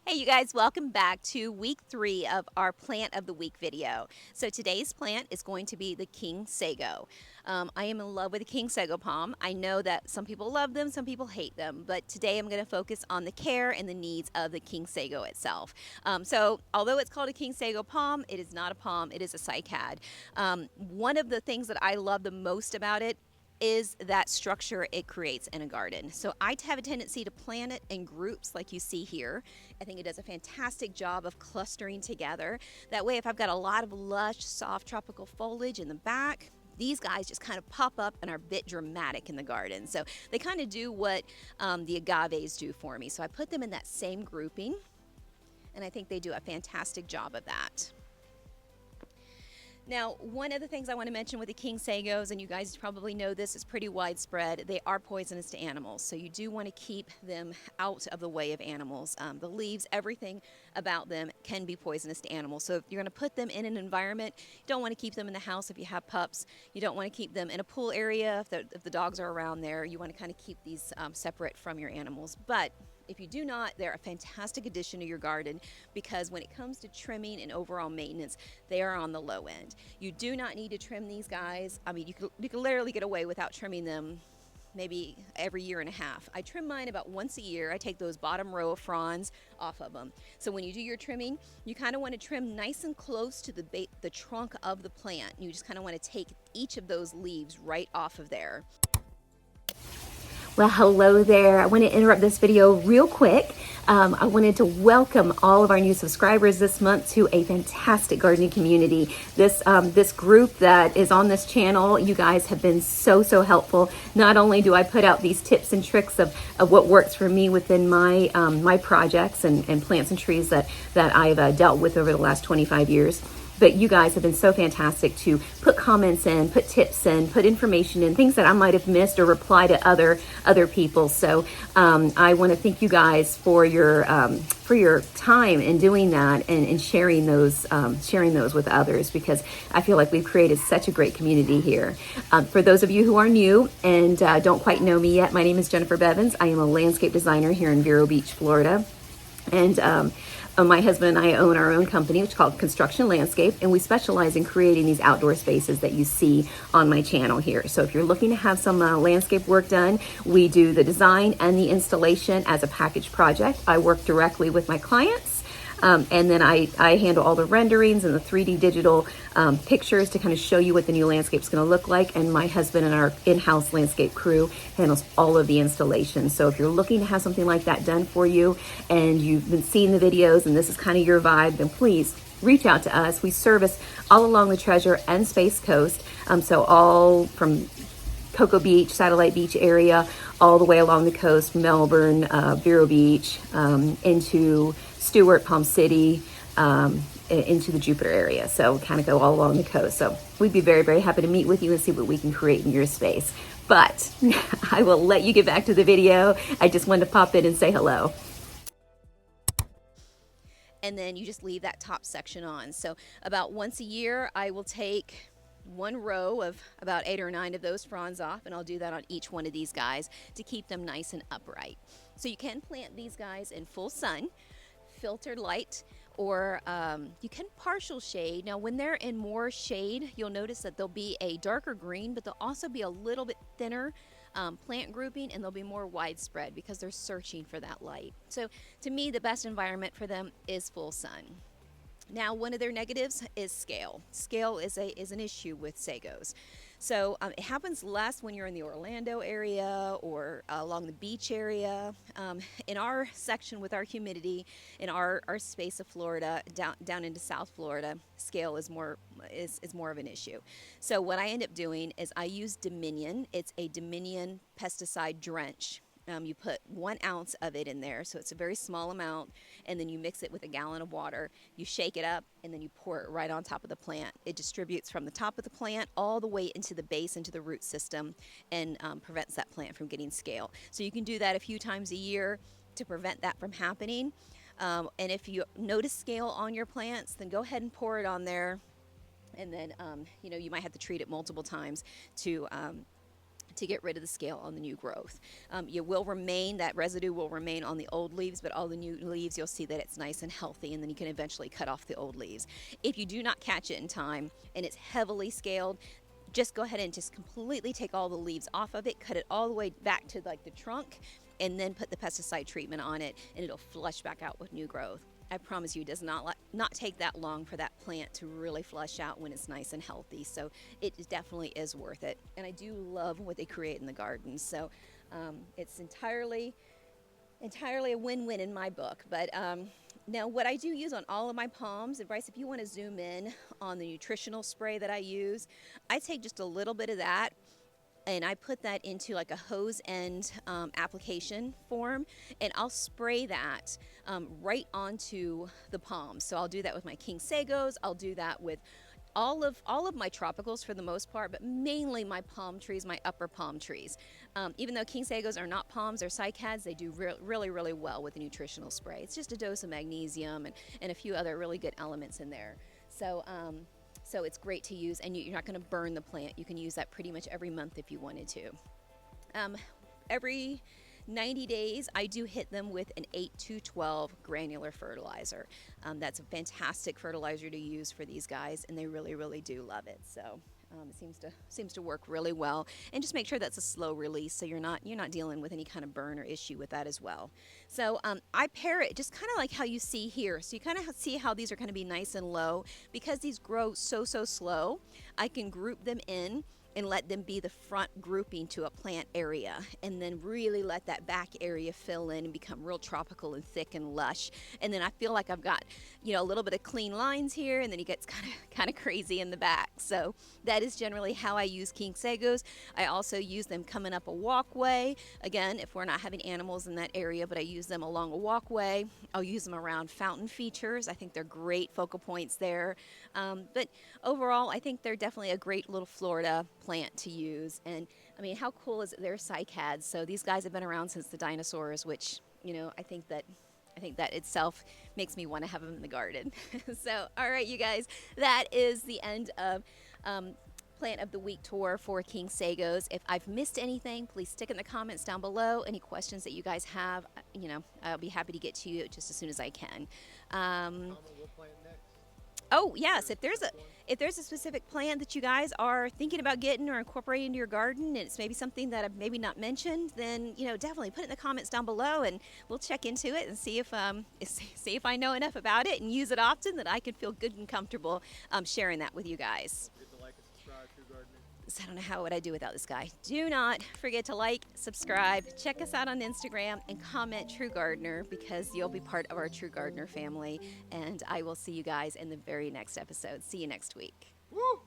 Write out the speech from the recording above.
Hey you guys, welcome back to week 3 of our plant of the week video. So today's plant is going to be the King Sago. I am in love with the King Sago palm. I know that some people love them, some people hate them, but today I'm going to focus on the care and the needs of the King Sago itself. So although it's called a King Sago palm, it is not a palm, it is a cycad. One of the things that I love the most about it is that structure it creates in a garden. So I have a tendency to plant it in groups like you see here. I think it does a fantastic job of clustering together. That way, if I've got a lot of lush, soft tropical foliage in the back, these guys just kind of pop up and are a bit dramatic in the garden. So they kind of do what the agaves do for me. So I put them in that same grouping, and I think they do a fantastic job of that. Now, one of the things I want to mention with the King Sagos, and you guys probably know this, is pretty widespread. They are poisonous to animals, so you do want to keep them out of the way of animals. The leaves, everything about them can be poisonous to animals. So if you're going to put them in an environment, you don't want to keep them in the house if you have pups. You don't want to keep them in a pool area if the dogs are around there. You want to kind of keep these separate from your animals. But if you do not, they're a fantastic addition to your garden because when it comes to trimming and overall maintenance, they are on the low end. You do not need to trim these guys. I mean, you can literally get away without trimming them maybe every year and a half. I trim mine about once a year. I take those bottom row of fronds off of them. So when you do your trimming, you kind of want to trim nice and close to the trunk of the plant. You just kind of want to take each of those leaves right off of there. Well, hello there. I want to interrupt this video real quick. I wanted to welcome all of our new subscribers this month to a fantastic gardening community. This group that is on this channel, you guys have been so helpful. Not only do I put out these tips and tricks of what works for me within my my projects and plants and trees that I've dealt with over the last 25 years, but you guys have been so fantastic to put comments in, put tips in, put information in, things that I might have missed or reply to other people. So I want to thank you guys for your time in doing that and sharing those with others, because I feel like we've created such a great community here. For those of you who are new and don't quite know me yet, my name is Jennifer Bevins. I am a landscape designer here in Vero Beach, Florida, and my husband and I own our own company, which is called Construction Landscape, and we specialize in creating these outdoor spaces that you see on my channel here. So if you're looking to have some landscape work done, we do the design and the installation as a package project. I work directly with my clients. And then I handle all the renderings and the 3D digital pictures to kind of show you what the new landscape is going to look like. And my husband and our in-house landscape crew handles all of the installations. So if you're looking to have something like that done for you and you've been seeing the videos and this is kind of your vibe, then please reach out to us. We service all along the Treasure and Space Coast. So all from Cocoa Beach, Satellite Beach area, all the way along the coast, Melbourne, Vero Beach, into Stewart, Palm City, into the Jupiter area. So kind of go all along the coast. So we'd be very happy to meet with you and see what we can create in your space. But I will let you get back to the video. I just wanted to pop in and say hello. And then you just leave that top section on. So about once a year, I will take one row of about 8 or 9 of those fronds off, and I'll do that on each one of these guys to keep them nice and upright. So you can plant these guys in full sun, filtered light, or you can partial shade. Now when they're in more shade, you'll notice that they'll be a darker green, but they'll also be a little bit thinner plant grouping, and they'll be more widespread because they're searching for that light. So to me, the best environment for them is full sun. Now, one of their negatives is scale. Scale is an issue with sagos. So it happens less when you're in the Orlando area or along the beach area. In our section with our humidity, in our space of Florida, down into South Florida, scale is more of an issue. So what I end up doing is I use Dominion. It's a Dominion pesticide drench. You put 1 ounce of it in there, so it's a very small amount, and then you mix it with a gallon of water. You shake it up, and then you pour it right on top of the plant. It distributes from the top of the plant all the way into the base, into the root system, and prevents that plant from getting scale. So you can do that a few times a year to prevent that from happening. And if you notice scale on your plants, then go ahead and pour it on there, and then you might have to treat it multiple times to to get rid of the scale on the new growth. You will remain, that residue will remain on the old leaves, but all the new leaves, you'll see that it's nice and healthy, and then you can eventually cut off the old leaves. If you do not catch it in time and it's heavily scaled, just go ahead and just completely take all the leaves off of it, cut it all the way back to like the trunk, and then put the pesticide treatment on it, and it'll flush back out with new growth. I promise you, it does not take that long for that plant to really flush out when it's nice and healthy. So it definitely is worth it. And I do love what they create in the garden. So it's entirely a win-win in my book. But now what I do use on all of my palms, and Bryce, if you want to zoom in on the nutritional spray that I use, I take just a little bit of that and I put that into like a hose end application form, and I'll spray that right onto the palms. So I'll do that with my King Sagos. I'll do that with all of my tropicals for the most part, but mainly my palm trees, my upper palm trees. Even though King Sagos are not palms, they're cycads, they do really, really well with the nutritional spray. It's just a dose of magnesium and a few other really good elements in there. So it's great to use, and you're not going to burn the plant. You can use that pretty much every month if you wanted to. Every 90 days, I do hit them with an 8-12 granular fertilizer. That's a fantastic fertilizer to use for these guys, and they really, really do love it. So it seems to work really well. And just make sure that's a slow release, so you're not dealing with any kind of burn or issue with that as well. So I pair it just kind of like how you see here. So you kind of see how these are going to be nice and low. Because these grow so slow, I can group them in and let them be the front grouping to a plant area, and then really let that back area fill in and become real tropical and thick and lush. And then I feel like I've got, a little bit of clean lines here, and then it gets kind of crazy in the back. So that is generally how I use King Sagos. I also use them coming up a walkway. Again, if we're not having animals in that area, but I use them along a walkway. I'll use them around fountain features. I think they're great focal points there. But overall, I think they're definitely a great little Florida plant to use. And I mean, how cool is it? They're cycads, so these guys have been around since the dinosaurs, which I think that itself makes me want to have them in the garden. So all right, you guys, that is the end of Plant of the Week tour for King Sagos. If I've missed anything, please stick in the comments down below. Any questions that you guys have, I'll be happy to get to you just as soon as I can. Oh yes, if there's a specific plant that you guys are thinking about getting or incorporating into your garden, and it's maybe something that I've maybe not mentioned, then definitely put it in the comments down below, and we'll check into it and see if I know enough about it and use it often that I can feel good and comfortable sharing that with you guys. So I don't know how would I do without this guy. Do not forget to like, subscribe, check us out on Instagram, and comment True Gardener, because you'll be part of our True Gardener family. And I will see you guys in the very next episode. See you next week. Woo!